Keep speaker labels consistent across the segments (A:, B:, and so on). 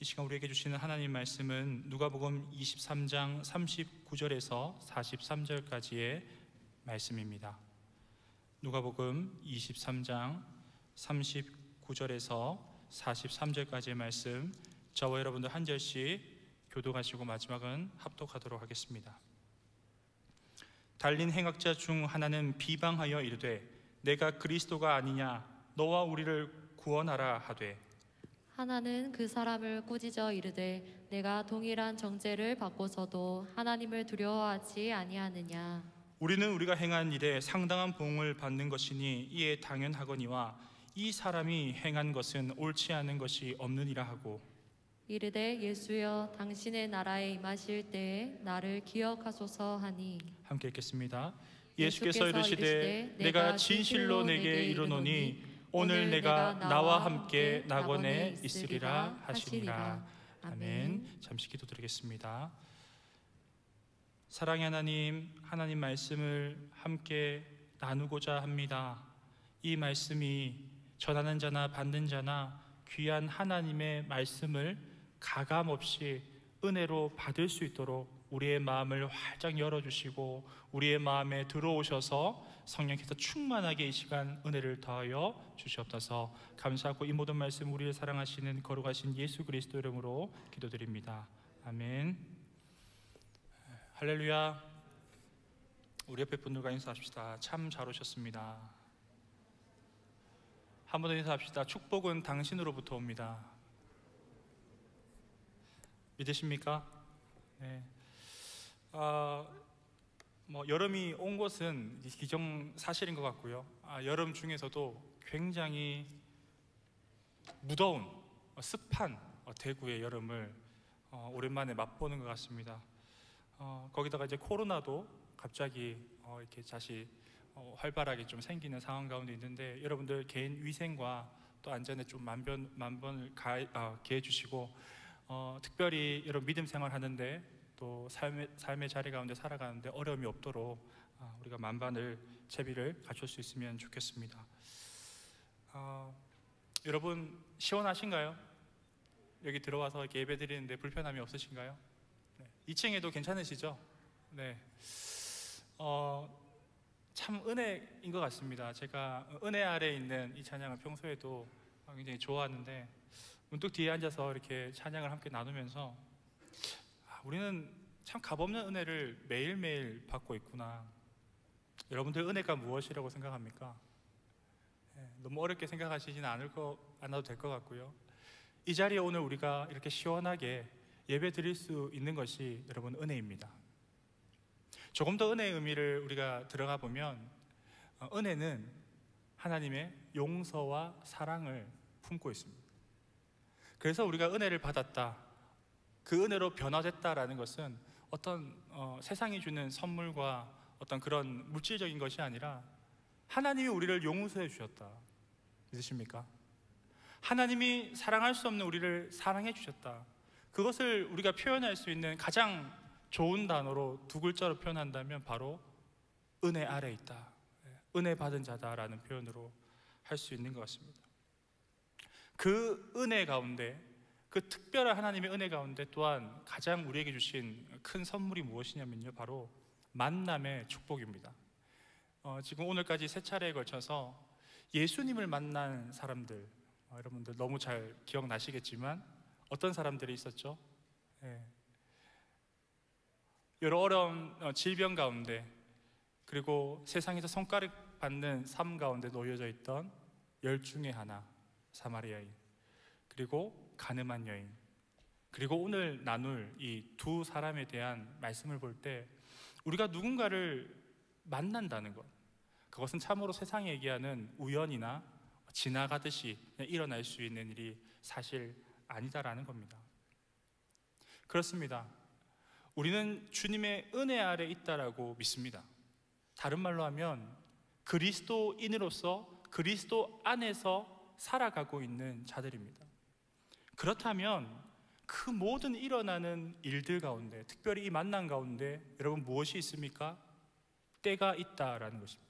A: 이 시간 우리에게 주시는 하나님 말씀은 누가복음 23장 39절에서 43절까지의 말씀입니다. 누가복음 23장 39절에서 43절까지의 말씀, 저와 여러분들 한 절씩 교독하시고 마지막은 합독하도록 하겠습니다. 달린 행악자 중 하나는 비방하여 이르되 내가 그리스도가 아니냐 너와 우리를 구원하라 하되,
B: 하나는 그 사람을 꾸짖어 이르되 내가 동일한 정죄를 받고서도 하나님을 두려워하지 아니하느냐.
A: 우리는 우리가 행한 일에 상당한 보응을 받는 것이니 이에 당연하거니와 이 사람이 행한 것은 옳지 않은 것이 없느니라 하고,
B: 이르되 예수여 당신의 나라에 임하실 때에 나를 기억하소서 하니.
A: 함께 읽겠습니다. 예수께서 이르시되 내가 진실로 내게 이르노니 오늘 내가 나와 함께 낙원에 있으리라 하시니라. 아멘. 잠시 기도드리겠습니다. 사랑의 하나님, 하나님 말씀을 함께 나누고자 합니다. 이 말씀이 전하는 자나 받는 자나 귀한 하나님의 말씀을 가감없이 은혜로 받을 수 있도록 우리의 마음을 활짝 열어주시고 우리의 마음에 들어오셔서 성령께서 충만하게 이 시간 은혜를 더하여 주시옵소서. 감사하고 이 모든 말씀 우리를 사랑하시는 거룩하신 예수 그리스도 이름으로 기도드립니다. 아멘. 할렐루야. 우리 옆에 분들과 인사합시다. 참 잘 오셨습니다. 한 번 더 인사합시다. 축복은 당신으로부터 옵니다. 믿으십니까? 네. 여름이 온 것은 기정사실인 것 같고요. 여름 중에서도 굉장히 무더운 습한 대구의 여름을 오랜만에 맛보는 것 같습니다. 거기다가 이제 코로나도 갑자기 이렇게 다시 활발하게 좀 생기는 상황 가운데 있는데, 여러분들 개인 위생과 또 안전에 좀 만번을 기해 주시고, 특별히 여러분 믿음 생활 하는데 또 삶의 자리 가운데 살아가는데 어려움이 없도록 우리가 만반을 채비를 갖출 수 있으면 좋겠습니다. 여러분 시원하신가요? 여기 들어와서 이렇게 예배 드리는데 불편함이 없으신가요? 네. 2층에도 괜찮으시죠? 네. 참 은혜인 것 같습니다. 제가 은혜 아래에 있는 이 찬양을 평소에도 굉장히 좋아하는데 문득 뒤에 앉아서 이렇게 찬양을 함께 나누면서 우리는 참 값없는 은혜를 매일매일 받고 있구나. 여러분들 은혜가 무엇이라고 생각합니까? 너무 어렵게 생각하시지는 않아도 될 것 같고요. 이 자리에 오늘 우리가 이렇게 시원하게 예배 드릴 수 있는 것이 여러분 은혜입니다. 조금 더 은혜의 의미를 우리가 들어가 보면 은혜는 하나님의 용서와 사랑을 품고 있습니다. 그래서 우리가 은혜를 받았다, 그 은혜로 변화됐다라는 것은 어떤 세상이 주는 선물과 어떤 그런 물질적인 것이 아니라 하나님이 우리를 용서해 주셨다. 믿으십니까? 하나님이 사랑할 수 없는 우리를 사랑해 주셨다. 그것을 우리가 표현할 수 있는 가장 좋은 단어로 두 글자로 표현한다면 바로 은혜 아래 있다, 은혜 받은 자다라는 표현으로 할 수 있는 것 같습니다. 그 은혜 가운데, 그 특별한 하나님의 은혜 가운데 또한 가장 우리에게 주신 큰 선물이 무엇이냐면요, 바로 만남의 축복입니다. 지금 오늘까지 세 차례에 걸쳐서 예수님을 만난 사람들, 여러분들 너무 잘 기억나시겠지만 어떤 사람들이 있었죠? 여러 어려운 질병 가운데, 그리고 세상에서 손가락 받는 삶 가운데 놓여져 있던 10 중에 하나, 사마리아인, 그리고 가늠한 여인, 그리고 오늘 나눌 이 두 사람에 대한 말씀을 볼 때 우리가 누군가를 만난다는 것, 그것은 참으로 세상이 얘기하는 우연이나 지나가듯이 일어날 수 있는 일이 사실 아니다라는 겁니다. 그렇습니다. 우리는 주님의 은혜 아래 있다라고 믿습니다. 다른 말로 하면 그리스도인으로서 그리스도 안에서 살아가고 있는 자들입니다. 그렇다면 그 모든 일어나는 일들 가운데, 특별히 이 만남 가운데 여러분 무엇이 있습니까? 때가 있다라는 것입니다.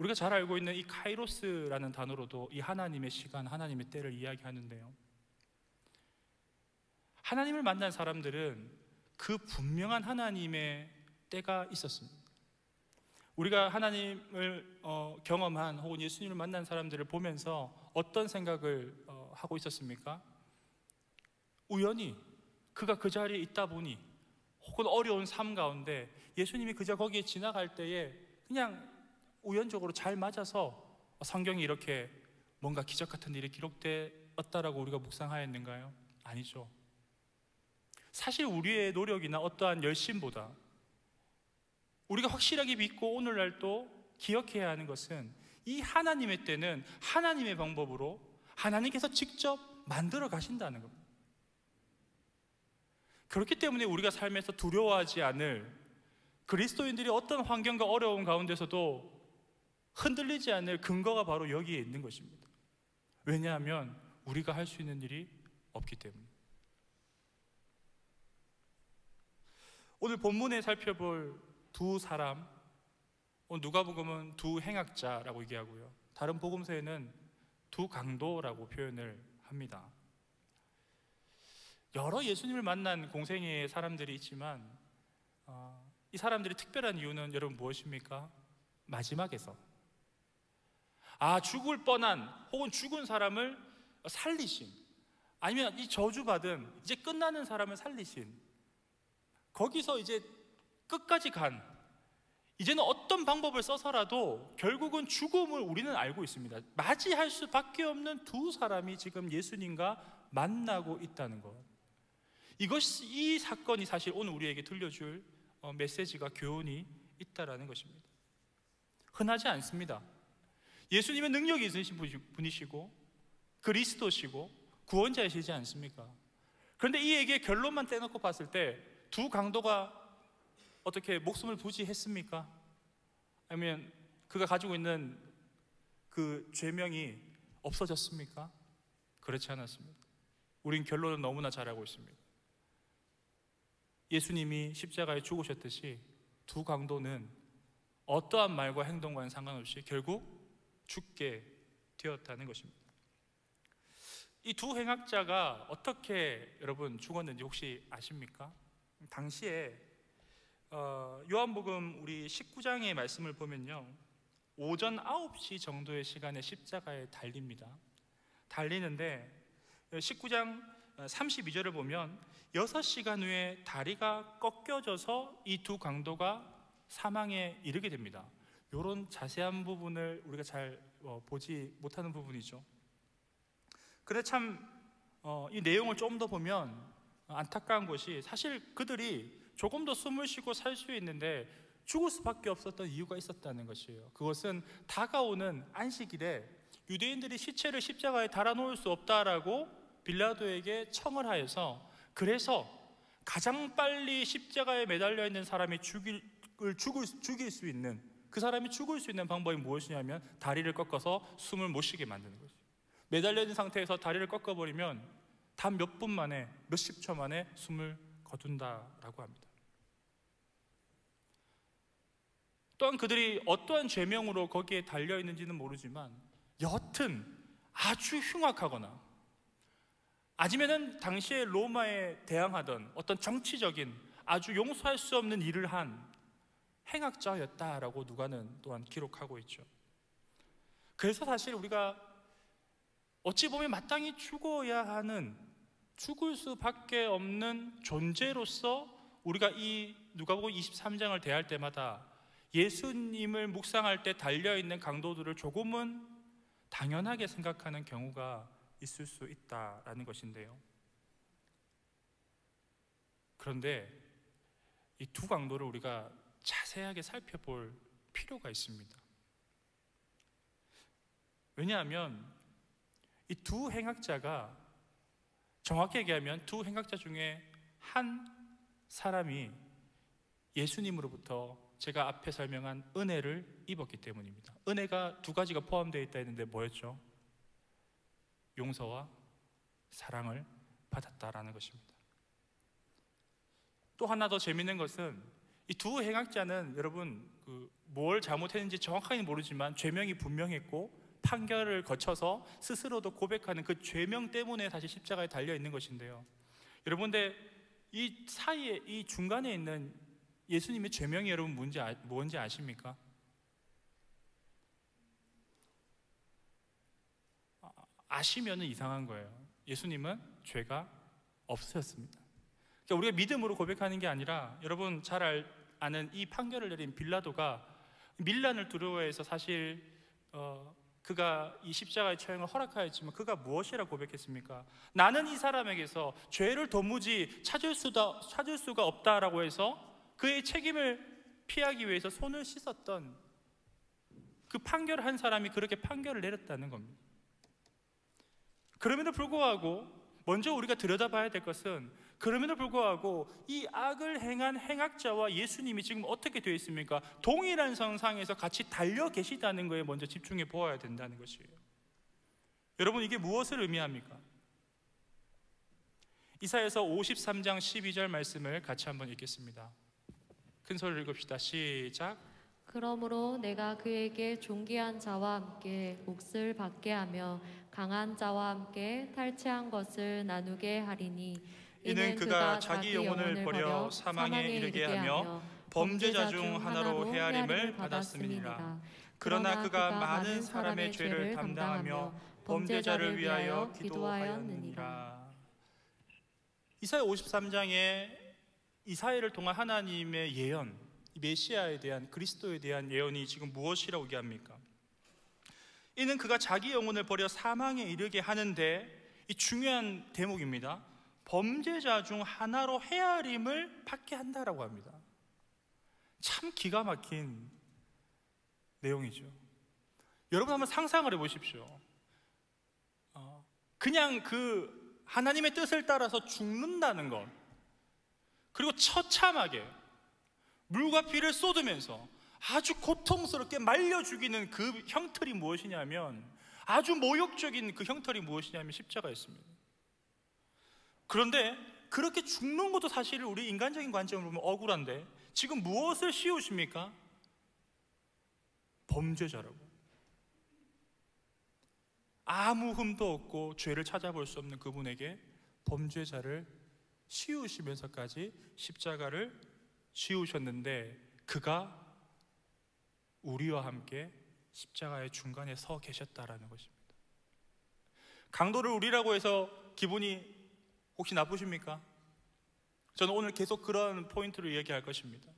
A: 우리가 잘 알고 있는 이 카이로스라는 단어로도 이 하나님의 시간, 하나님의 때를 이야기하는데요, 하나님을 만난 사람들은 그 분명한 하나님의 때가 있었습니다. 우리가 하나님을 경험한 혹은 예수님을 만난 사람들을 보면서 어떤 생각을 하고 있었습니까? 우연히 그가 그 자리에 있다 보니, 혹은 어려운 삶 가운데 예수님이 그저 거기에 지나갈 때에 그냥 우연적으로 잘 맞아서 성경이 이렇게 뭔가 기적 같은 일이 기록되었다라고 우리가 묵상하였는가요? 아니죠. 사실 우리의 노력이나 어떠한 열심보다 우리가 확실하게 믿고 오늘날 또 기억해야 하는 것은 이 하나님의 때는 하나님의 방법으로 하나님께서 직접 만들어 가신다는 겁니다. 그렇기 때문에 우리가 삶에서 두려워하지 않을, 그리스도인들이 어떤 환경과 어려움 가운데서도 흔들리지 않을 근거가 바로 여기에 있는 것입니다. 왜냐하면 우리가 할 수 있는 일이 없기 때문에. 오늘 본문에 살펴볼 두 사람, 누가복음은 두 행악자라고 얘기하고요, 다른 복음서에는 두 강도라고 표현을 합니다. 여러 예수님을 만난 공생애의 사람들이 있지만 이 사람들이 특별한 이유는 여러분 무엇입니까? 마지막에서 죽을 뻔한 혹은 죽은 사람을 살리신, 아니면 이 저주받은 이제 끝나는 사람을 살리신, 거기서 이제 끝까지 간, 이제는 어떤 방법을 써서라도 결국은 죽음을 우리는 알고 있습니다. 맞이할 수밖에 없는 두 사람이 지금 예수님과 만나고 있다는 것, 이 사건이 사실 오늘 우리에게 들려줄 메시지가, 교훈이 있다라는 것입니다. 흔하지 않습니다. 예수님은 능력이 있으신 분이시고 그리스도시고 구원자이시지 않습니까? 그런데 이 얘기의 결론만 떼놓고 봤을 때 두 강도가 어떻게 목숨을 부지했습니까? 아니면 그가 가지고 있는 그 죄명이 없어졌습니까? 그렇지 않았습니다. 우린 결론은 너무나 잘 알고 있습니다. 예수님이 십자가에 죽으셨듯이 두 강도는 어떠한 말과 행동과는 상관없이 결국 죽게 되었다는 것입니다. 이 두 행악자가 어떻게 여러분 죽었는지 혹시 아십니까? 당시에 요한복음 우리 19장의 말씀을 보면요, 오전 9시 정도의 시간에 십자가에 달립니다. 달리는데 19장 32절을 보면 6시간 후에 다리가 꺾여져서 이 두 강도가 사망에 이르게 됩니다. 이런 자세한 부분을 우리가 잘 보지 못하는 부분이죠. 그런데 참 이 내용을 좀 더 보면 안타까운 것이, 사실 그들이 조금 더 숨을 쉬고 살 수 있는데 죽을 수밖에 없었던 이유가 있었다는 것이에요. 그것은 다가오는 안식일에 유대인들이 시체를 십자가에 달아놓을 수 없다라고 빌라도에게 청을 하여서, 그래서 가장 빨리 십자가에 매달려 있는 사람이 죽일 수 있는, 그 사람이 죽을 수 있는 방법이 무엇이냐면 다리를 꺾어서 숨을 못 쉬게 만드는 거죠. 매달려 있는 상태에서 다리를 꺾어버리면 단 몇 분 만에, 몇십 초 만에 숨을 거둔다라고 합니다. 또한 그들이 어떠한 죄명으로 거기에 달려 있는지는 모르지만 여하튼 아주 흉악하거나, 아니면은 당시에 로마에 대항하던 어떤 정치적인 아주 용서할 수 없는 일을 한 행악자였다라고 누가는 또한 기록하고 있죠. 그래서 사실 우리가 어찌 보면 마땅히 죽어야 하는, 죽을 수밖에 없는 존재로서 우리가 이 누가복음 23장을 대할 때마다 예수님을 묵상할 때 달려있는 강도들을 조금은 당연하게 생각하는 경우가 있을 수 있다라는 것인데요, 그런데 이 두 강도를 우리가 자세하게 살펴볼 필요가 있습니다. 왜냐하면 이 두 행악자가, 정확히 얘기하면 두 행악자 중에 한 사람이 예수님으로부터 제가 앞에 설명한 은혜를 입었기 때문입니다. 은혜가 두 가지가 포함되어 있다 했는데 뭐였죠? 용서와 사랑을 받았다라는 것입니다. 또 하나 더 재미있는 것은 이 두 행악자는 여러분 뭘 잘못했는지 정확하게 모르지만 죄명이 분명했고 판결을 거쳐서 스스로도 고백하는 그 죄명 때문에 다시 십자가에 달려 있는 것인데요. 여러분들 이 사이에, 이 중간에 있는 예수님의 죄명이 여러분 뭔지 아십니까? 아시면은 이상한 거예요. 예수님은 죄가 없으셨습니다. 그러니까 우리가 믿음으로 고백하는 게 아니라 여러분 잘 아는 이 판결을 내린 빌라도가 밀란을 두려워해서 사실 그가 이 십자가의 처형을 허락하였지만 그가 무엇이라 고백했습니까? 나는 이 사람에게서 죄를 도무지 찾을 수가 없다라고 해서 그의 책임을 피하기 위해서 손을 씻었던 그 판결을 한 사람이 그렇게 판결을 내렸다는 겁니다. 그럼에도 불구하고 먼저 우리가 들여다봐야 될 것은 그럼에도 불구하고 이 악을 행한 행악자와 예수님이 지금 어떻게 되어 있습니까? 동일한 선상에서 같이 달려 계시다는 것에 먼저 집중해 보아야 된다는 것이에요. 여러분 이게 무엇을 의미합니까? 이사야서 53장 12절 말씀을 같이 한번 읽겠습니다. 큰 소리로 읽읍시다. 시작.
B: 그러므로 내가 그에게 존귀한 자와 함께 몫을 받게 하며 강한 자와 함께 탈취한 것을 나누게 하리니
A: 이는 그가 자기 영혼을 버려 사망에 이르게 하며 범죄자 중 하나로 헤아림을 받았음이니라. 그러나 그가 많은 사람의 죄를 담당하며 범죄자를 위하여 기도하였느니라. 이사야 53장에 이사야를 통한 하나님의 예언, 메시아에 대한, 그리스도에 대한 예언이 지금 무엇이라고 얘기합니까? 이는 그가 자기 영혼을 버려 사망에 이르게 하는데, 이 중요한 대목입니다. 범죄자 중 하나로 헤아림을 받게 한다라고 합니다. 참 기가 막힌 내용이죠. 여러분 한번 상상을 해보십시오. 그냥 그 하나님의 뜻을 따라서 죽는다는 것, 그리고 처참하게 물과 피를 쏟으면서 아주 고통스럽게 말려 죽이는 그 형틀이 무엇이냐면, 아주 모욕적인 그 형틀이 무엇이냐면 십자가였습니다. 그런데 그렇게 죽는 것도 사실 우리 인간적인 관점으로 보면 억울한데 지금 무엇을 씌우십니까? 범죄자라고. 아무 흠도 없고 죄를 찾아볼 수 없는 그분에게 범죄자를 씌우시면서까지 십자가를 씌우셨는데, 그가 우리와 함께 십자가의 중간에 서 계셨다라는 것입니다. 강도를 우리라고 해서 기분이 혹시 나쁘십니까? 저는 오늘 계속 그런 포인트를 얘기할 것입니다.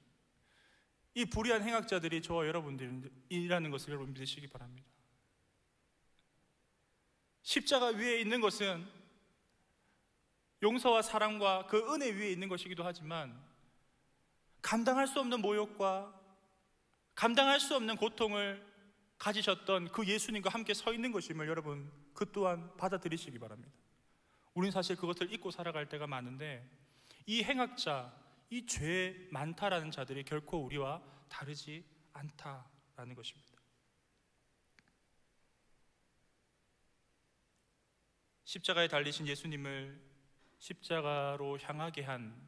A: 이 불의한 행악자들이 저와 여러분들이라는 것을 여러분 믿으시기 바랍니다. 십자가 위에 있는 것은 용서와 사랑과 그 은혜 위에 있는 것이기도 하지만, 감당할 수 없는 모욕과 감당할 수 없는 고통을 가지셨던 그 예수님과 함께 서 있는 것임을 여러분 그 또한 받아들이시기 바랍니다. 우리는 사실 그것을 잊고 살아갈 때가 많은데, 이 행악자, 이 죄 많다라는 자들이 결코 우리와 다르지 않다라는 것입니다. 십자가에 달리신 예수님을 십자가로 향하게 한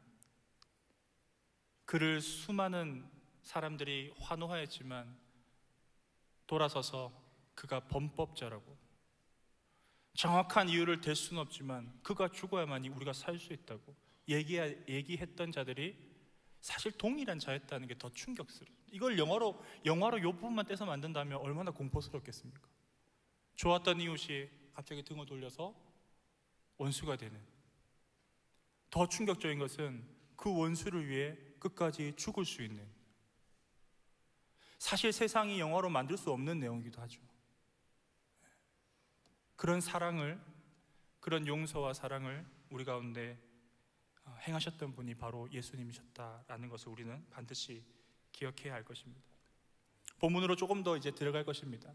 A: 그를 수많은 사람들이 환호하였지만, 돌아서서 그가 범법자라고, 정확한 이유를 댈 수는 없지만 그가 죽어야만이 우리가 살 수 있다고 얘기했던 자들이 사실 동일한 자였다는 게 더 충격스러워요. 이걸 영화로 이 부분만 떼서 만든다면 얼마나 공포스럽겠습니까? 좋았던 이웃이 갑자기 등을 돌려서 원수가 되는, 더 충격적인 것은 그 원수를 위해 끝까지 죽을 수 있는, 사실 세상이 영화로 만들 수 없는 내용이기도 하죠. 그런 사랑을, 그런 용서와 사랑을 우리 가운데 행하셨던 분이 바로 예수님이셨다라는 것을 우리는 반드시 기억해야 할 것입니다. 본문으로 조금 더 이제 들어갈 것입니다.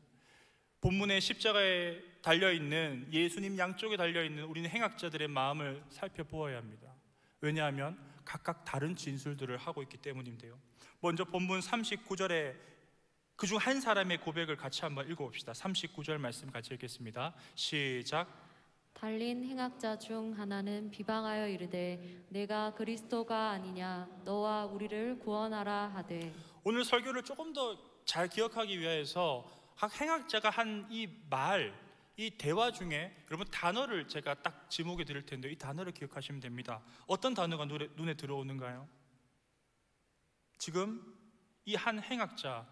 A: 본문의 십자가에 달려있는, 예수님 양쪽에 달려있는 우리는 행악자들의 마음을 살펴보아야 합니다. 왜냐하면 각각 다른 진술들을 하고 있기 때문인데요. 먼저 본문 39절에 그중 한 사람의 고백을 같이 한번 읽어봅시다. 39절 말씀 같이 읽겠습니다. 시작.
B: 달린 행악자 중 하나는 비방하여 이르되 내가 그리스도가 아니냐 너와 우리를 구원하라 하되.
A: 오늘 설교를 조금 더 잘 기억하기 위해서 각 행악자가 한 이 말, 이 대화 중에 여러분 단어를 제가 딱 지목해 드릴 텐데 이 단어를 기억하시면 됩니다. 어떤 단어가 눈에 들어오는가요? 지금 이 한 행악자,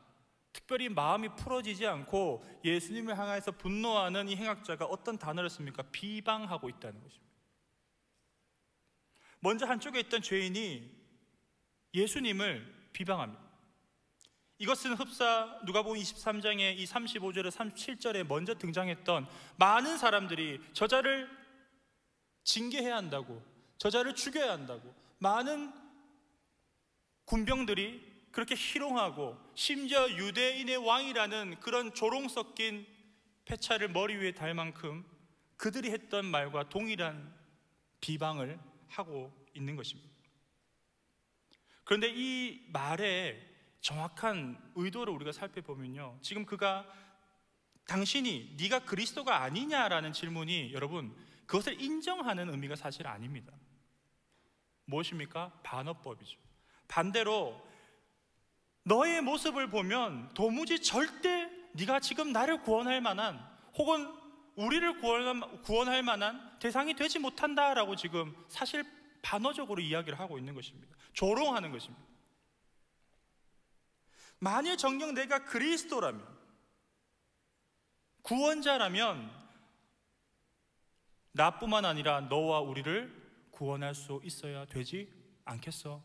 A: 특별히 마음이 풀어지지 않고 예수님을 향해서 분노하는 이 행악자가 어떤 단어를 씁니까? 비방하고 있다는 것입니다. 먼저 한쪽에 있던 죄인이 예수님을 비방합니다. 이것은 흡사 누가복음 23장의 이 35절에 37절에 먼저 등장했던 많은 사람들이 저자를 징계해야 한다고, 저자를 죽여야 한다고, 많은 군병들이 그렇게 희롱하고 심지어 유대인의 왕이라는 그런 조롱 섞인 패차를 머리 위에 달 만큼 그들이 했던 말과 동일한 비방을 하고 있는 것입니다. 그런데 이 말에 정확한 의도를 우리가 살펴보면요, 지금 그가 당신이 네가 그리스도가 아니냐라는 질문이 여러분 그것을 인정하는 의미가 사실 아닙니다. 무엇입니까? 반어법이죠. 반대로 너의 모습을 보면 도무지 절대 네가 지금 나를 구원할 만한 혹은 우리를 구원할 만한 대상이 되지 못한다라고 지금 사실 반어적으로 이야기를 하고 있는 것입니다. 조롱하는 것입니다. 만일 정녕 내가 그리스도라면, 구원자라면 나뿐만 아니라 너와 우리를 구원할 수 있어야 되지 않겠어?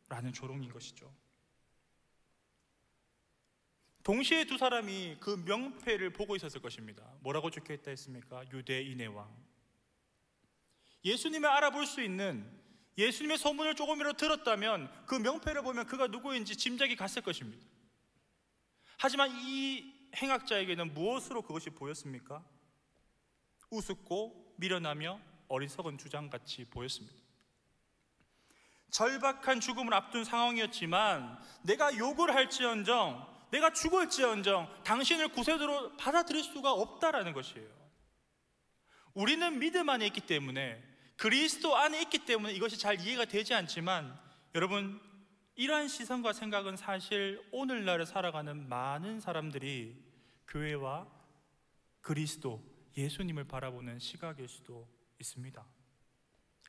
A: 라는 조롱인 것이죠. 동시에 두 사람이 그 명패를 보고 있었을 것입니다. 뭐라고 적혀있다 했습니까? 유대인의 왕. 예수님을 알아볼 수 있는, 예수님의 소문을 조금이라도 들었다면 그 명패를 보면 그가 누구인지 짐작이 갔을 것입니다. 하지만 이 행악자에게는 무엇으로 그것이 보였습니까? 우습고 미련하며 어리석은 주장같이 보였습니다. 절박한 죽음을 앞둔 상황이었지만 내가 욕을 할지언정, 내가 죽을지언정 당신을 구세주로 받아들일 수가 없다라는 것이에요. 우리는 믿음 안에 있기 때문에, 그리스도 안에 있기 때문에 이것이 잘 이해가 되지 않지만 여러분, 이러한 시선과 생각은 사실 오늘날에 살아가는 많은 사람들이 교회와 그리스도, 예수님을 바라보는 시각일 수도 있습니다.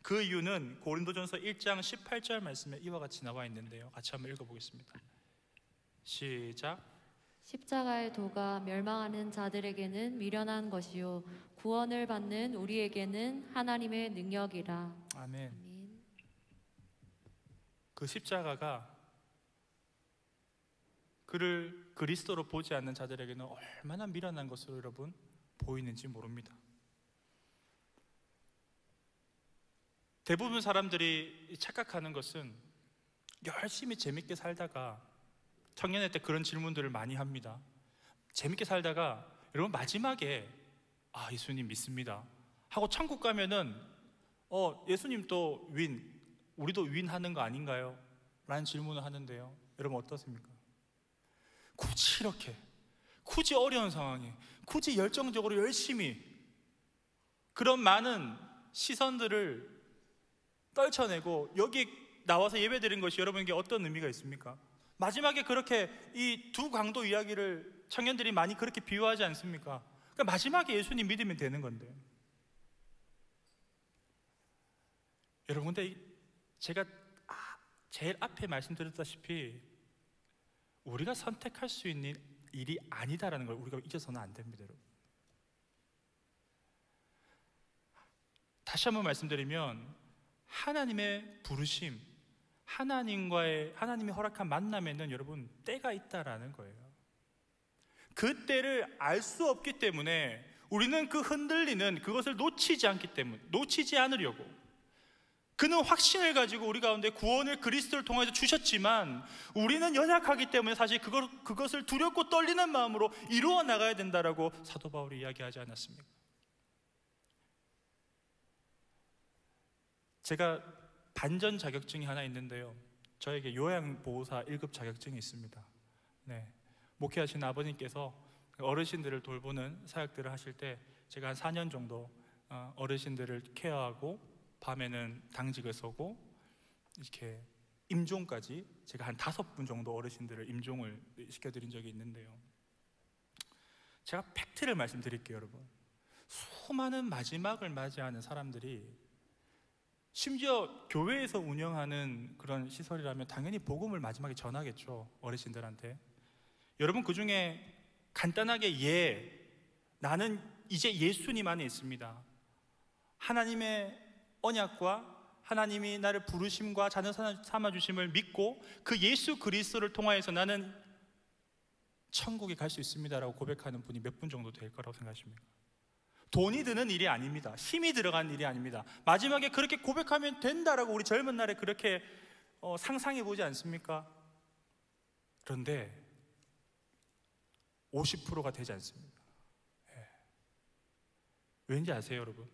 A: 그 이유는 고린도전서 1장 18절 말씀에 이와 같이 나와 있는데요, 같이 한번 읽어보겠습니다. 시작.
B: 십자가의 도가 멸망하는 자들에게는 미련한 것이요 구원을 받는 우리에게는 하나님의 능력이라.
A: 아멘.
B: 아멘.
A: 그 십자가가 그를 그리스도로 보지 않는 자들에게는 얼마나 미련한 것으로 여러분 보이는지 모릅니다. 대부분 사람들이 착각하는 것은 열심히 재밌게 살다가, 청년회 때 그런 질문들을 많이 합니다. 재밌게 살다가 여러분 마지막에 예수님 믿습니다 하고 천국 가면은 예수님 또 우리도 윈하는 거 아닌가요? 라는 질문을 하는데요, 여러분 어떻습니까? 굳이 이렇게, 굳이 어려운 상황에, 굳이 열정적으로 열심히 그런 많은 시선들을 떨쳐내고 여기 나와서 예배드린 것이 여러분에게 어떤 의미가 있습니까? 마지막에 그렇게 이 두 강도 이야기를 청년들이 많이 그렇게 비유하지 않습니까? 그러니까 마지막에 예수님 믿으면 되는 건데. 여러분, 근데 제가 제일 앞에 말씀드렸다시피 우리가 선택할 수 있는 일이 아니다라는 걸 우리가 잊어서는 안 됩니다, 여러분. 다시 한번 말씀드리면 하나님의 부르심, 하나님이 허락한 만남에는 여러분 때가 있다라는 거예요. 그 때를 알 수 없기 때문에 우리는 그 흔들리는 그것을 놓치지 않으려고, 그는 확신을 가지고 우리 가운데 구원을 그리스도를 통해서 주셨지만 우리는 연약하기 때문에 사실 그것을 두렵고 떨리는 마음으로 이루어 나가야 된다라고 사도 바울이 이야기하지 않았습니까? 제가 반전 자격증이 하나 있는데요, 저에게 요양보호사 1급 자격증이 있습니다. 목회하신 아버님께서 어르신들을 돌보는 사역들을 하실 때 제가 한 4년 정도 어르신들을 케어하고 밤에는 당직을 서고 이렇게 임종까지 제가 한 5분 정도 어르신들을 임종을 시켜드린 적이 있는데요. 제가 팩트를 말씀드릴게요, 여러분. 수많은 마지막을 맞이하는 사람들이, 심지어 교회에서 운영하는 그런 시설이라면 당연히 복음을 마지막에 전하겠죠, 어르신들한테. 여러분, 그 중에 간단하게 나는 이제 예수님 안에 있습니다, 하나님의 언약과 하나님이 나를 부르심과 자녀 삼아주심을 믿고 그 예수 그리스도를 통하여서 나는 천국에 갈 수 있습니다라고 고백하는 분이 몇 분 정도 될 거라고 생각하십니까? 돈이 드는 일이 아닙니다. 힘이 들어간 일이 아닙니다. 마지막에 그렇게 고백하면 된다라고 우리 젊은 날에 그렇게 상상해 보지 않습니까? 그런데 50%가 되지 않습니다. 왠지 아세요, 여러분?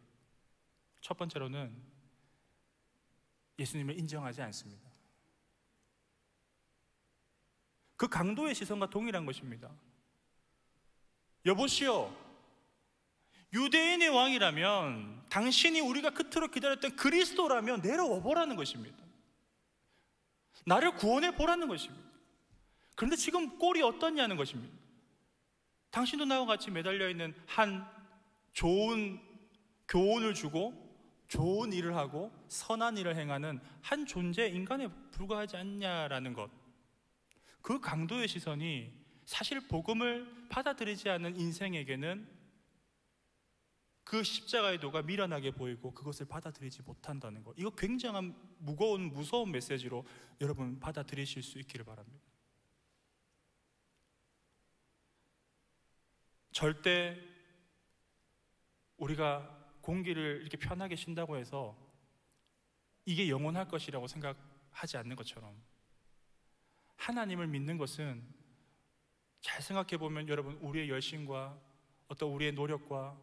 A: 첫 번째로는 예수님을 인정하지 않습니다. 그 강도의 시선과 동일한 것입니다. 여보시오, 유대인의 왕이라면, 당신이 우리가 그토록 기다렸던 그리스도라면 내려와 보라는 것입니다. 나를 구원해 보라는 것입니다. 그런데 지금 꼴이 어떻냐는 것입니다. 당신도 나와 같이 매달려 있는 한 좋은 교훈을 주고 좋은 일을 하고 선한 일을 행하는 한 존재, 인간에 불과하지 않냐라는 것. 그 강도의 시선이 사실 복음을 받아들이지 않는 인생에게는 그 십자가의 도가 미련하게 보이고 그것을 받아들이지 못한다는 것. 이거 굉장한 무서운 메시지로 여러분 받아들이실 수 있기를 바랍니다. 절대 우리가 공기를 이렇게 편하게 쉰다고 해서 이게 영원할 것이라고 생각하지 않는 것처럼, 하나님을 믿는 것은 잘 생각해 보면 여러분, 우리의 열심과 어떤 우리의 노력과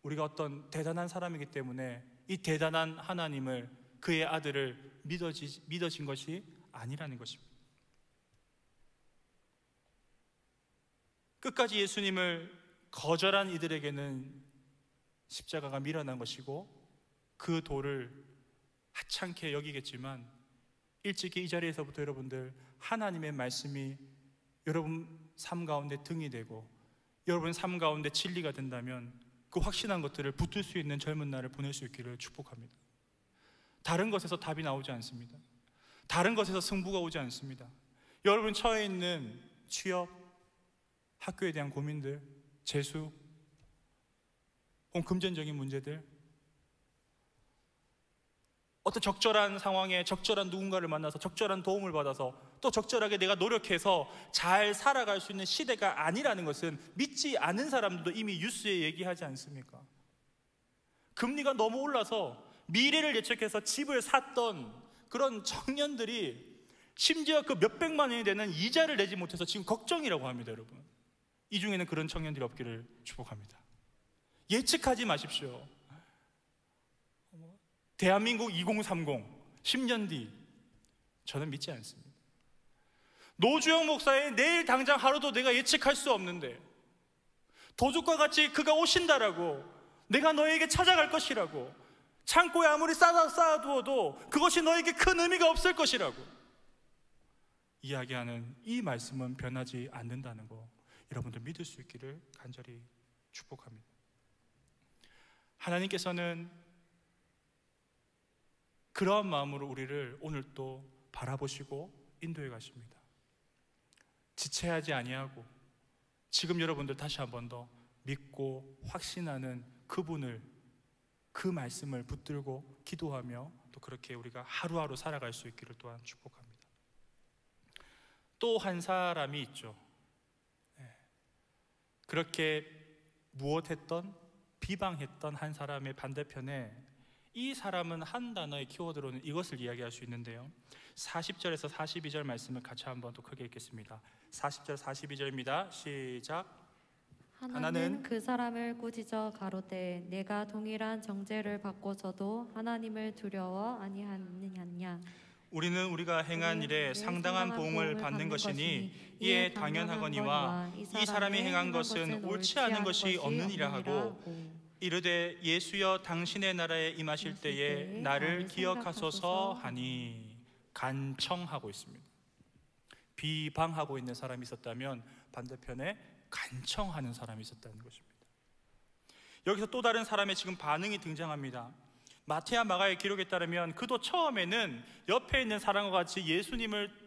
A: 우리가 어떤 대단한 사람이기 때문에 이 대단한 하나님을, 그의 아들을 믿어진 것이 아니라는 것입니다. 끝까지 예수님을 거절한 이들에게는 십자가가 미련한 것이고 그 도를 하찮게 여기겠지만, 일찍이 이 자리에서부터 여러분들 하나님의 말씀이 여러분 삶 가운데 등이 되고 여러분 삶 가운데 진리가 된다면 그 확신한 것들을 붙들 수 있는 젊은 날을 보낼 수 있기를 축복합니다. 다른 것에서 답이 나오지 않습니다. 다른 것에서 승부가 오지 않습니다. 여러분 처해 있는 취업, 학교에 대한 고민들, 재수, 혹은 금전적인 문제들, 어떤 적절한 상황에 적절한 누군가를 만나서 적절한 도움을 받아서 또 적절하게 내가 노력해서 잘 살아갈 수 있는 시대가 아니라는 것은 믿지 않은 사람들도 이미 뉴스에 얘기하지 않습니까? 금리가 너무 올라서 미래를 예측해서 집을 샀던 그런 청년들이 심지어 그 몇백만 원이 되는 이자를 내지 못해서 지금 걱정이라고 합니다. 여러분, 이 중에는 그런 청년들이 없기를 축복합니다. 예측하지 마십시오. 대한민국 2030, 10년 뒤, 저는 믿지 않습니다. 노주영 목사의 내일 당장 하루도 내가 예측할 수 없는데, 도둑과 같이 그가 오신다라고, 내가 너에게 찾아갈 것이라고, 창고에 아무리 쌓아두어도 그것이 너에게 큰 의미가 없을 것이라고 이야기하는 이 말씀은 변하지 않는다는 거, 여러분들 믿을 수 있기를 간절히 축복합니다. 하나님께서는 그러한 마음으로 우리를 오늘 또 바라보시고 인도해 가십니다. 지체하지 아니하고 지금 여러분들 다시 한 번 더 믿고 확신하는 그분을, 그 말씀을 붙들고 기도하며 또 그렇게 우리가 하루하루 살아갈 수 있기를 또한 축복합니다. 또 한 사람이 있죠. 그렇게 무엇했던, 비방했던 한 사람의 반대편에 이 사람은 한 단어의 키워드로는 이것을 이야기할 수 있는데요, 40절에서 42절 말씀을 같이 한번 또 크게 읽겠습니다. 40절 42절입니다. 시작.
B: 하나는 그 사람을 꾸짖어 가로되 내가 동일한 정죄를 받고서도 하나님을 두려워 아니하느냐.
A: 우리는 우리가 행한 일에 상당한 보응을 받는 것이니 이에 당연하거니와 이 사람이 행한 것은 옳지 않은 것이 없느니라 하고, 이르되 예수여 당신의 나라에 임하실 때에 나를 기억하소서 하니 간청하고 있습니다. 비방하고 있는 사람이 있었다면 반대편에 간청하는 사람이 있었다는 것입니다. 여기서 또 다른 사람의 지금 반응이 등장합니다. 마태와 마가의 기록에 따르면 그도 처음에는 옆에 있는 사람과 같이 예수님을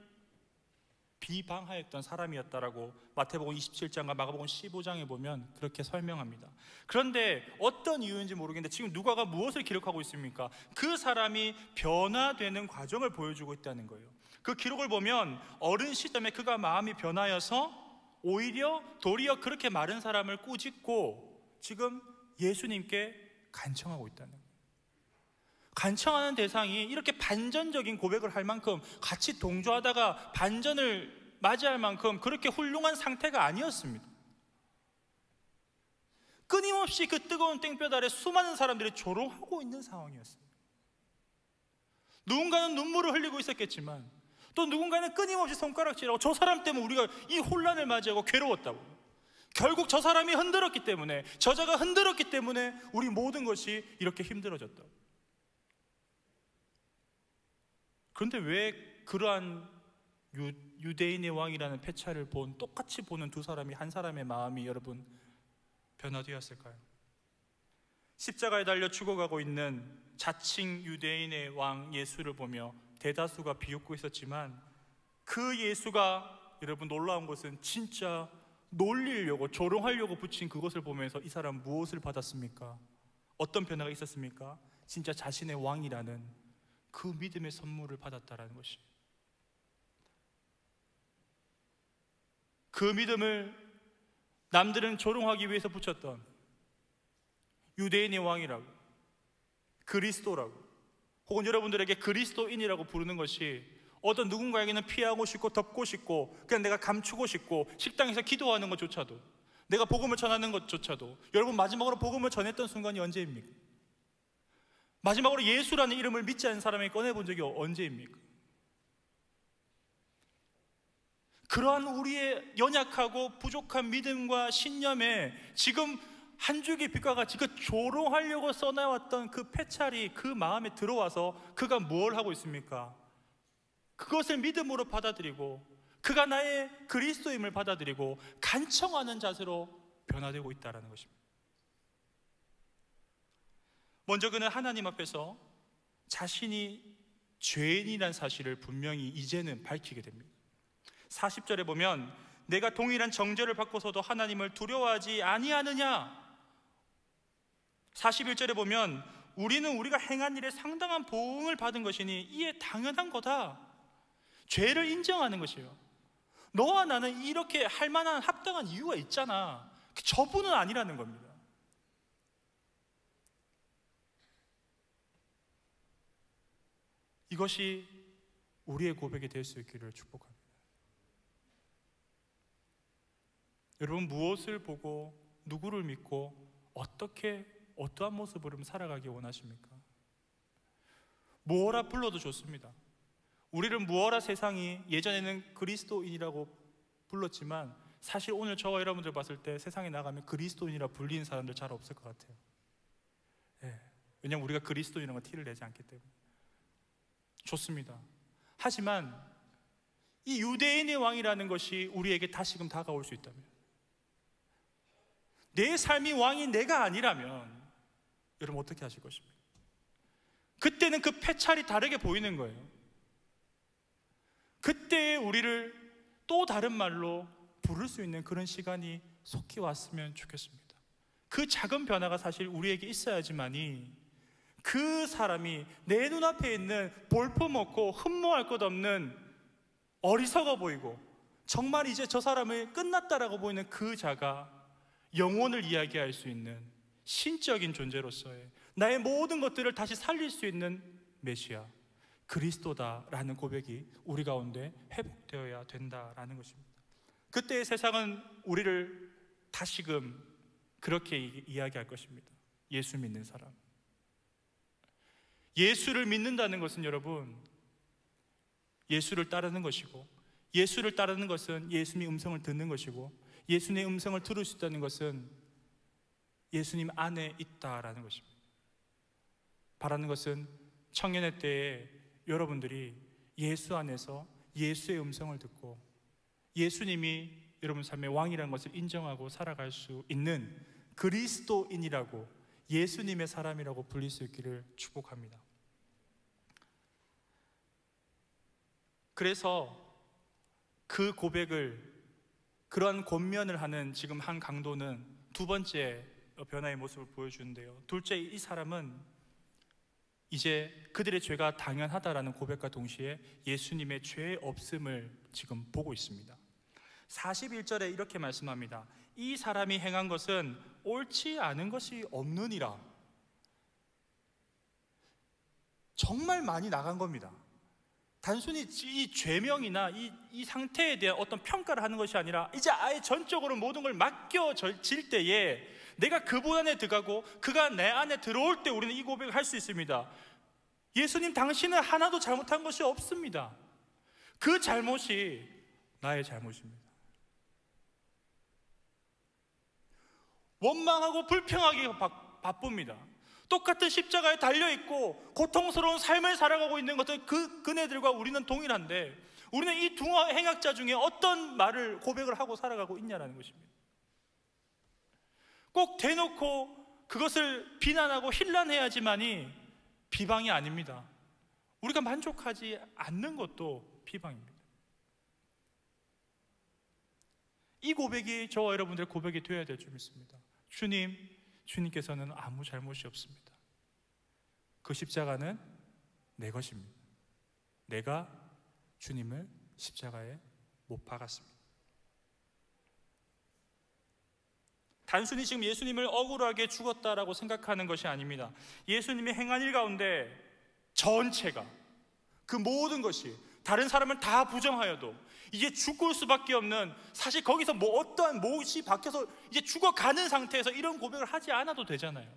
A: 비방하였던 사람이었다라고 마태복음 27장과 마가복음 15장에 보면 그렇게 설명합니다. 그런데 어떤 이유인지 모르겠는데 지금 누가가 무엇을 기록하고 있습니까? 그 사람이 변화되는 과정을 보여주고 있다는 거예요. 그 기록을 보면 어른 시점에 그가 마음이 변하여서 오히려 도리어 그렇게 마른 사람을 꾸짖고 지금 예수님께 간청하고 있다는 거예요. 간청하는 대상이 이렇게 반전적인 고백을 할 만큼 같이 동조하다가 반전을 맞이할 만큼 그렇게 훌륭한 상태가 아니었습니다. 끊임없이 그 뜨거운 땡볕 아래 수많은 사람들이 조롱하고 있는 상황이었습니다. 누군가는 눈물을 흘리고 있었겠지만 또 누군가는 끊임없이 손가락질하고 저 사람 때문에 우리가 이 혼란을 맞이하고 괴로웠다고, 결국 저 사람이 흔들었기 때문에, 저자가 흔들었기 때문에 우리 모든 것이 이렇게 힘들어졌다고. 그런데 왜 그러한 유대인의 왕이라는 패차를 똑같이 보는 두 사람이, 한 사람의 마음이 여러분 변화되었을까요? 십자가에 달려 죽어가고 있는 자칭 유대인의 왕 예수를 보며 대다수가 비웃고 있었지만 그 예수가 여러분 놀라운 것은 진짜 놀리려고 조롱하려고 붙인 그것을 보면서 이 사람 무엇을 받았습니까? 어떤 변화가 있었습니까? 진짜 자신의 왕이라는 그 믿음의 선물을 받았다라는 것이, 그 믿음을 남들은 조롱하기 위해서 붙였던 유대인의 왕이라고, 그리스도라고, 혹은 여러분들에게 그리스도인이라고 부르는 것이 어떤 누군가에게는 피하고 싶고 덮고 싶고 그냥 내가 감추고 싶고 식당에서 기도하는 것조차도, 내가 복음을 전하는 것조차도, 여러분 마지막으로 복음을 전했던 순간이 언제입니까? 마지막으로 예수라는 이름을 믿지 않는 사람이 꺼내본 적이 언제입니까? 그러한 우리의 연약하고 부족한 믿음과 신념에 지금 한 줄기 빛과 같이 그 조롱하려고 써놔왔던 그 패찰이 그 마음에 들어와서 그가 뭘 하고 있습니까? 그것을 믿음으로 받아들이고 그가 나의 그리스도임을 받아들이고 간청하는 자세로 변화되고 있다는 것입니다. 먼저 그는 하나님 앞에서 자신이 죄인이라는 사실을 분명히 이제는 밝히게 됩니다. 40절에 보면 내가 동일한 정죄를 받고서도 하나님을 두려워하지 아니하느냐. 41절에 보면 우리는 우리가 행한 일에 상당한 보응을 받은 것이니 이에 당연한 거다. 죄를 인정하는 것이에요. 너와 나는 이렇게 할 만한 합당한 이유가 있잖아. 저분은 아니라는 겁니다. 이것이 우리의 고백이 될 수 있기를 축복합니다. 여러분 무엇을 보고 누구를 믿고 어떠한 모습으로 살아가기 원하십니까? 무엇라 불러도 좋습니다. 우리를 무엇라 세상이 예전에는 그리스도인이라고 불렀지만 사실 오늘 저와 여러분들 봤을 때 세상에 나가면 그리스도인이라 불리는 사람들 잘 없을 것 같아요. 왜냐하면 우리가 그리스도인이라는 걸 티를 내지 않기 때문에. 좋습니다. 하지만 이 유대인의 왕이라는 것이 우리에게 다시금 다가올 수 있다면, 내 삶이 왕이 내가 아니라면 여러분 어떻게 하실 것입니까? 그때는 그 패찰이 다르게 보이는 거예요. 그때 우리를 또 다른 말로 부를 수 있는 그런 시간이 속히 왔으면 좋겠습니다. 그 작은 변화가 사실 우리에게 있어야지만이 그 사람이 내 눈앞에 있는 볼품없고 흠모할 것 없는 어리석어 보이고 정말 이제 저 사람을 끝났다라고 보이는 그 자가 영혼을 이야기할 수 있는 신적인 존재로서의 나의 모든 것들을 다시 살릴 수 있는 메시아 그리스도다라는 고백이 우리 가운데 회복되어야 된다라는 것입니다. 그때 세상은 우리를 다시금 그렇게 이야기할 것입니다. 예수 믿는 사람. 예수를 믿는다는 것은 여러분 예수를 따르는 것이고, 예수를 따르는 것은 예수님의 음성을 듣는 것이고, 예수님의 음성을 들을 수 있다는 것은 예수님 안에 있다라는 것입니다. 바라는 것은 청년의 때에 여러분들이 예수 안에서 예수의 음성을 듣고 예수님이 여러분 삶의 왕이라는 것을 인정하고 살아갈 수 있는 그리스도인이라고, 예수님의 사람이라고 불릴 수 있기를 축복합니다. 그래서 그 고백을, 그러한 권면을 하는 지금 한 강도는 두 번째 변화의 모습을 보여주는데요. 둘째, 이 사람은 이제 그들의 죄가 당연하다라는 고백과 동시에 예수님의 죄 없음을 지금 보고 있습니다. 41절에 이렇게 말씀합니다. 이 사람이 행한 것은 옳지 않은 것이 없느니라. 정말 많이 나간 겁니다. 단순히 이 죄명이나 이 상태에 대한 어떤 평가를 하는 것이 아니라 이제 아예 전적으로 모든 걸 맡겨질 때에 내가 그분 안에 들어가고 그가 내 안에 들어올 때 우리는 이 고백을 할 수 있습니다. 예수님, 당신은 하나도 잘못한 것이 없습니다. 그 잘못이 나의 잘못입니다. 원망하고 불평하기가 바쁩니다. 똑같은 십자가에 달려있고 고통스러운 삶을 살아가고 있는 것은 그네들과 우리는 동일한데, 우리는 이 두 행악자 중에 어떤 말을 고백을 하고 살아가고 있냐는 것입니다. 꼭 대놓고 그것을 비난하고 힐난해야지만이 비방이 아닙니다. 우리가 만족하지 않는 것도 비방입니다. 이 고백이 저와 여러분들의 고백이 되어야 될 줄 믿습니다. 주님께서는 아무 잘못이 없습니다. 그 십자가는 내 것입니다. 내가 주님을 십자가에 못 박았습니다. 단순히 지금 예수님을 억울하게 죽었다라고 생각하는 것이 아닙니다. 예수님이 행한 일 가운데 전체가, 그 모든 것이 다른 사람을 다 부정하여도 이제 죽을 수밖에 없는, 사실 거기서 어떠한 못이 박혀서 이제 죽어가는 상태에서 이런 고백을 하지 않아도 되잖아요.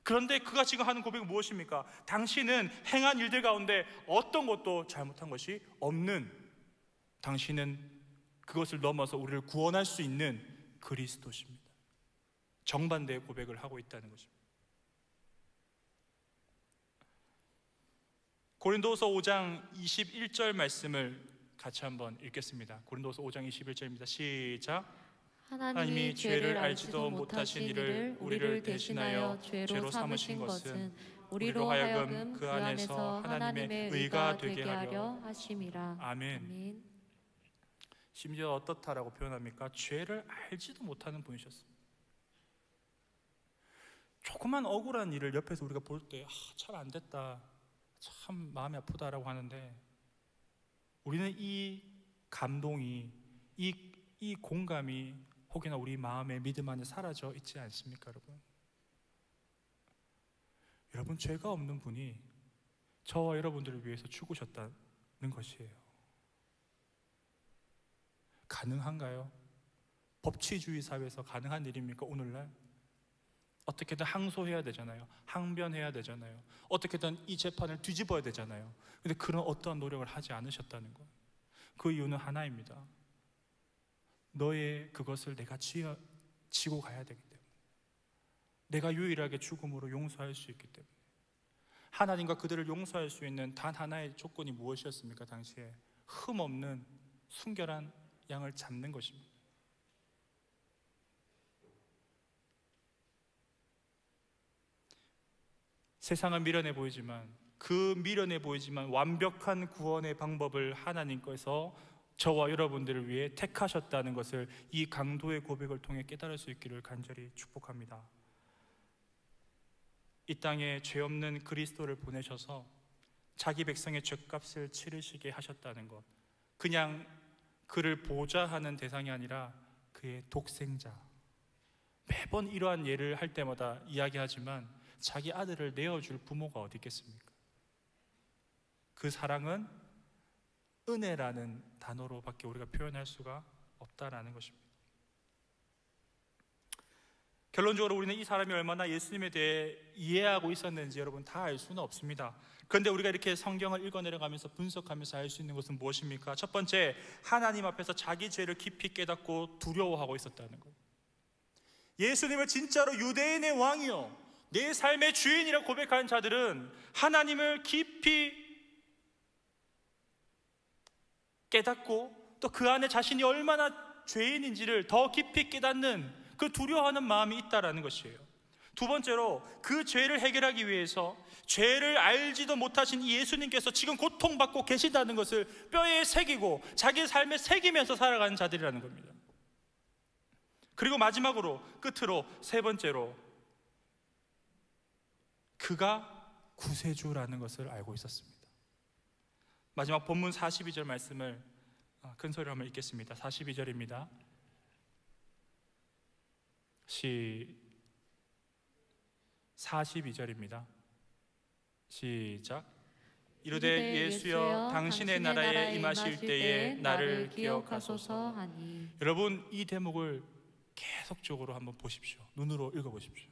A: 그런데 그가 지금 하는 고백은 무엇입니까? 당신은 행한 일들 가운데 어떤 것도 잘못한 것이 없는, 당신은 그것을 넘어서 우리를 구원할 수 있는 그리스도십니다. 정반대의 고백을 하고 있다는 것입니다. 고린도서 5장 21절 말씀을 같이 한번 읽겠습니다. 고린도서 5장 21절입니다. 시작.
B: 하나님이 죄를 알지도 못하신 이를 우리를 대신하여 죄로 삼으신 것은 우리로 하여금 그 안에서 하나님의 의가 되게 하려 하심이라.
A: 아멘. 심지어 어떻다라고 표현합니까? 죄를 알지도 못하는 분이셨습니다. 조그만 억울한 일을 옆에서 우리가 볼 때 참 안 됐다, 참 마음이 아프다라고 하는데, 우리는 이 감동이, 이 공감이 혹여나 우리 마음의 믿음 안에 사라져 있지 않습니까, 여러분? 여러분, 죄가 없는 분이 저와 여러분들을 위해서 죽으셨다는 것이에요. 가능한가요? 법치주의 사회에서 가능한 일입니까, 오늘날? 어떻게든 항소해야 되잖아요. 항변해야 되잖아요. 어떻게든 이 재판을 뒤집어야 되잖아요. 근데 그런 어떠한 노력을 하지 않으셨다는 것. 그 이유는 하나입니다. 너의 그것을 내가 지고 가야 되기 때문에, 내가 유일하게 죽음으로 용서할 수 있기 때문에. 하나님과 그들을 용서할 수 있는 단 하나의 조건이 무엇이었습니까? 당시에 흠없는 순결한 양을 잡는 것입니다. 세상은 미련해 보이지만, 그 미련해 보이지만 완벽한 구원의 방법을 하나님께서 저와 여러분들을 위해 택하셨다는 것을 이 강도의 고백을 통해 깨달을 수 있기를 간절히 축복합니다. 이 땅에 죄 없는 그리스도를 보내셔서 자기 백성의 죄값을 치르시게 하셨다는 것, 그냥 그를 보좌하는 대상이 아니라 그의 독생자. 매번 이러한 예를 할 때마다 이야기하지만 자기 아들을 내어줄 부모가 어디 있겠습니까? 그 사랑은 은혜라는 단어로밖에 우리가 표현할 수가 없다라는 것입니다. 결론적으로 우리는 이 사람이 얼마나 예수님에 대해 이해하고 있었는지 여러분 다 알 수는 없습니다. 그런데 우리가 이렇게 성경을 읽어내려가면서 분석하면서 알 수 있는 것은 무엇입니까? 첫 번째, 하나님 앞에서 자기 죄를 깊이 깨닫고 두려워하고 있었다는 것. 예수님을 진짜로 유대인의 왕이요 내 삶의 주인이라고 고백하는 자들은 하나님을 깊이 깨닫고 또 그 안에 자신이 얼마나 죄인인지를 더 깊이 깨닫는 그 두려워하는 마음이 있다라는 것이에요. 두 번째로 그 죄를 해결하기 위해서 죄를 알지도 못하신 이 예수님께서 지금 고통받고 계시다는 것을 뼈에 새기고 자기 삶에 새기면서 살아가는 자들이라는 겁니다. 그리고 마지막으로 끝으로 세 번째로 그가 구세주라는 것을 알고 있었습니다. 마지막 본문 42절 말씀을 큰 소리로 한번 읽겠습니다. 42절입니다. 42절입니다. 시작. 이르되 예수여 당신의 나라에 임하실 때에 나를 기억하소서 하니. 여러분 이 대목을 계속적으로 한번 보십시오. 눈으로 읽어보십시오.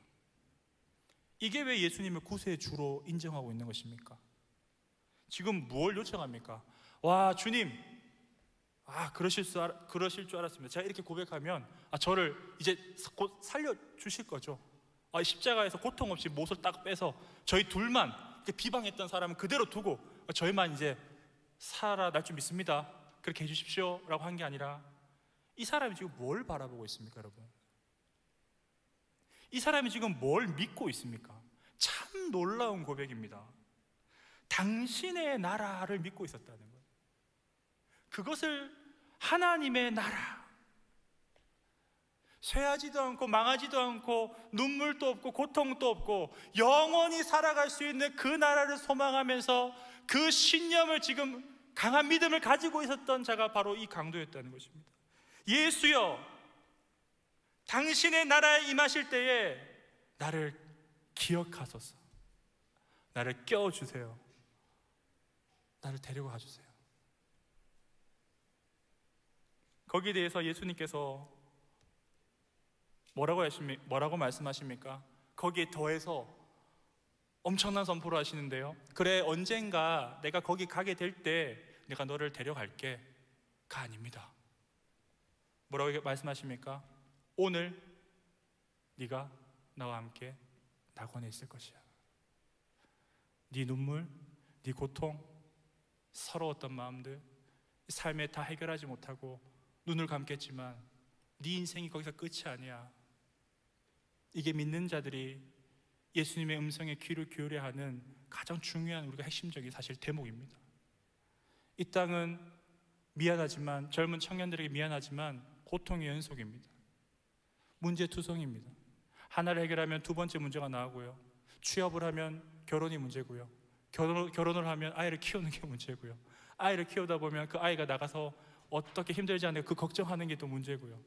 A: 이게 왜 예수님을 구세주로 인정하고 있는 것입니까? 지금 뭘 요청합니까? 와 주님, 그러실 줄 알았습니다. 제가 이렇게 고백하면 저를 이제 곧 살려주실 거죠. 십자가에서 고통 없이 못을 딱 빼서 저희 둘만 이렇게 비방했던 사람은 그대로 두고 저희만 이제 살아날 줄 믿습니다. 그렇게 해주십시오 라고 한 게 아니라 이 사람이 지금 뭘 바라보고 있습니까 여러분? 이 사람이 지금 뭘 믿고 있습니까? 참 놀라운 고백입니다. 당신의 나라를 믿고 있었다는 거예요. 그것을 하나님의 나라, 쇠하지도 않고 망하지도 않고 눈물도 없고 고통도 없고 영원히 살아갈 수 있는 그 나라를 소망하면서 그 신념을 지금 강한 믿음을 가지고 있었던 자가 바로 이 강도였다는 것입니다. 예수여 당신의 나라에 임하실 때에 나를 기억하소서. 나를 껴주세요. 나를 데리고 가주세요. 거기에 대해서 예수님께서 뭐라고 말씀하십니까? 거기에 더해서 엄청난 선포를 하시는데요. 그래 언젠가 내가 거기 가게 될 때 내가 너를 데려갈게 가 아닙니다. 뭐라고 말씀하십니까? 오늘 네가 나와 함께 낙원에 있을 것이야. 네 눈물, 네 고통, 서러웠던 마음들, 삶에 다 해결하지 못하고 눈을 감겠지만 네 인생이 거기서 끝이 아니야. 이게 믿는 자들이 예수님의 음성에 귀를 기울여야 하는 가장 중요한 우리가 핵심적인 사실 대목입니다. 이 땅은 미안하지만, 젊은 청년들에게 미안하지만 고통의 연속입니다. 문제투성입니다. 하나를 해결하면 두 번째 문제가 나오고요, 취업을 하면 결혼이 문제고요, 결혼을 하면 아이를 키우는 게 문제고요, 아이를 키우다 보면 그 아이가 나가서 어떻게 힘들지 않을까 그 걱정하는 게 또 문제고요.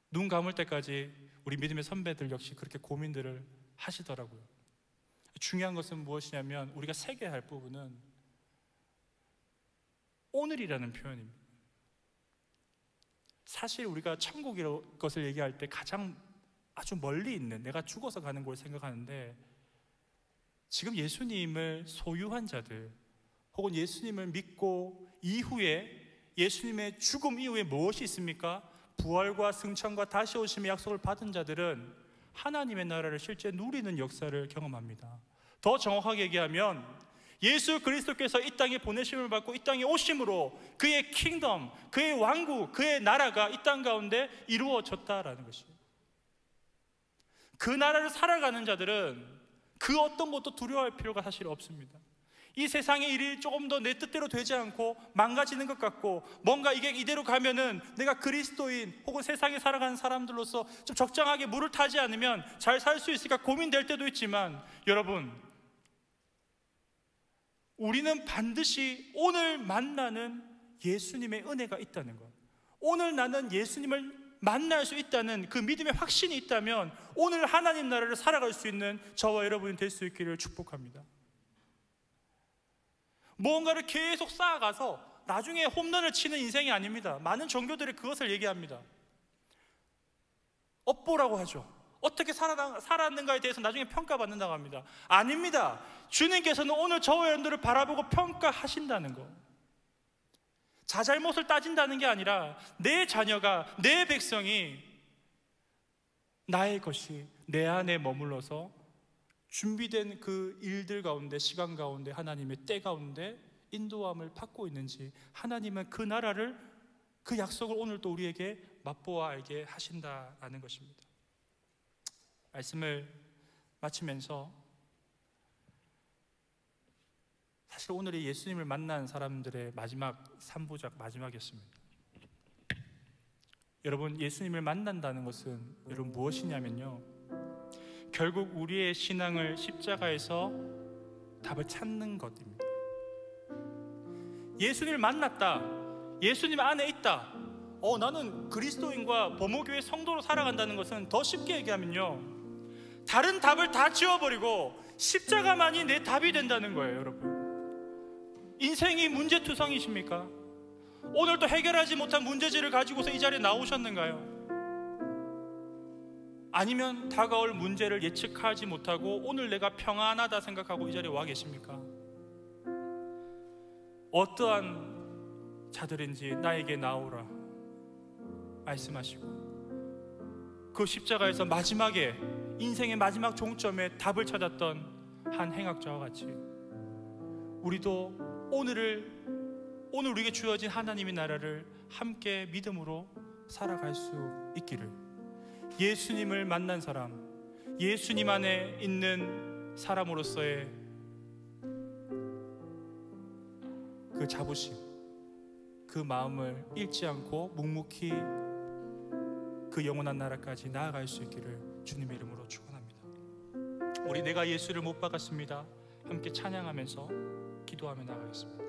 A: 눈 감을 때까지 우리 믿음의 선배들 역시 그렇게 고민들을 하시더라고요. 중요한 것은 무엇이냐면 우리가 새겨야 할 부분은 오늘이라는 표현입니다. 사실 우리가 천국이라는 것을 얘기할 때 가장 아주 멀리 있는, 내가 죽어서 가는 걸 생각하는데, 지금 예수님을 소유한 자들 혹은 예수님을 믿고 이후에 예수님의 죽음 이후에 무엇이 있습니까? 부활과 승천과 다시 오심의 약속을 받은 자들은 하나님의 나라를 실제 누리는 역사를 경험합니다. 더 정확하게 얘기하면 예수 그리스도께서 이 땅에 보내심을 받고 이 땅에 오심으로 그의 킹덤, 그의 왕국, 그의 나라가 이 땅 가운데 이루어졌다라는 것이에요. 그 나라를 살아가는 자들은 그 어떤 것도 두려워할 필요가 사실 없습니다. 이 세상의 일이 조금 더 내 뜻대로 되지 않고 망가지는 것 같고, 뭔가 이게 이대로 가면은 내가 그리스도인 혹은 세상에 살아가는 사람들로서 좀 적정하게 물을 타지 않으면 잘 살 수 있을까 고민될 때도 있지만, 여러분, 우리는 반드시 오늘 만나는 예수님의 은혜가 있다는 것, 오늘 나는 예수님을 만날 수 있다는 그 믿음의 확신이 있다면 오늘 하나님 나라를 살아갈 수 있는 저와 여러분이 될 수 있기를 축복합니다. 무언가를 계속 쌓아가서 나중에 홈런을 치는 인생이 아닙니다. 많은 종교들이 그것을 얘기합니다. 업보라고 하죠. 어떻게 살았는가에 대해서 나중에 평가받는다고 합니다. 아닙니다. 주님께서는 오늘 저와 여러분들을 바라보고 평가하신다는 것, 자잘못을 따진다는 게 아니라 내 자녀가, 내 백성이 나의 것이 내 안에 머물러서 준비된 그 일들 가운데, 시간 가운데, 하나님의 때 가운데 인도함을 받고 있는지, 하나님은 그 나라를, 그 약속을 오늘 또 우리에게 맛보아 알게 하신다라는 것입니다. 말씀을 마치면서 사실 오늘이 예수님을 만난 사람들의 마지막 3부작 마지막이었습니다. 여러분, 예수님을 만난다는 것은 여러분 무엇이냐면요, 결국 우리의 신앙을 십자가에서 답을 찾는 것입니다. 예수님을 만났다, 예수님 안에 있다, 나는 그리스도인과 범호교회 성도로 살아간다는 것은 더 쉽게 얘기하면요, 다른 답을 다 지워버리고 십자가만이 내 답이 된다는 거예요. 여러분, 인생이 문제투성이십니까? 오늘도 해결하지 못한 문제지를 가지고서 이 자리에 나오셨는가요? 아니면 다가올 문제를 예측하지 못하고 오늘 내가 평안하다 생각하고 이 자리에 와 계십니까? 어떠한 자들인지 나에게 나오라 말씀하시고, 그 십자가에서 마지막에, 인생의 마지막 종점에 답을 찾았던 한 행악자와 같이 우리도 오늘 우리에게 주어진 하나님의 나라를 함께 믿음으로 살아갈 수 있기를, 예수님을 만난 사람, 예수님 안에 있는 사람으로서의 그 자부심, 그 마음을 잃지 않고 묵묵히 그 영원한 나라까지 나아갈 수 있기를 주님의 이름으로 축원합니다. 우리 내가 예수를 못 박았습니다 함께 찬양하면서 기도하며 나가겠습니다.